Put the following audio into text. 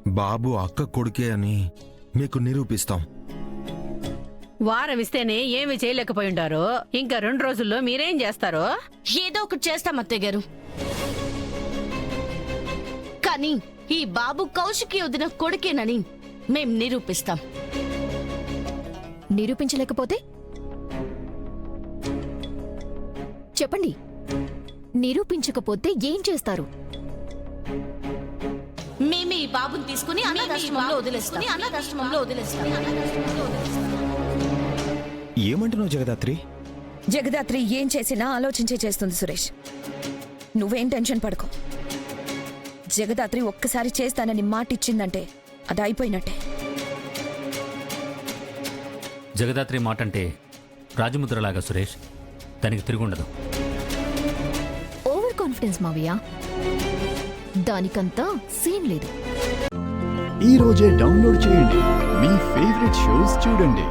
బాబు అక్క కొడుకే అని మీకు నిరూపిస్తాం. వారం ఇస్తేనే ఏమి చేయలేకపోయిండారో ఇంకా 2 రోజుల్లో మీరేం చేస్తారో? ఏదో ఒకటి చేస్తాం అత్తయ్య గారు. కానీ ఈ బాబు కౌశికి వదిన కొడుకేనని మేం నిరూపిస్తాం. నిరూపించలేకపోతే చెప్పండి. నిరూపించకపోతే ఏం చేస్తారు? మేమే ఈ బాబుని తీసుకుని అనాథాశ్రమంలో వదిలేస్తాం. ఏమంటున్నావు జగదాత్రి? జగదాత్రి ఏం చేసినా ఆలోచించే చేస్తుంది సురేష్. నువ్వేం టెన్షన్ పడుకో. జగదాత్రి ఒక్కసారి చేస్తానని మాటిచ్చిందంటే అది అయిపోయినట్టే. జగదాత్రి మాట అంటే రాజముద్రలాగా సురేష్, దానికి తిరుగుండదు. ఓవర్ కాన్ఫిడెన్స్ మావయ్య, దానికంతా సీన్ లేదు. ఈ రోజే డౌన్లోడ్ చేయండి, మీ ఫేవరెట్ షోస్ చూడండి.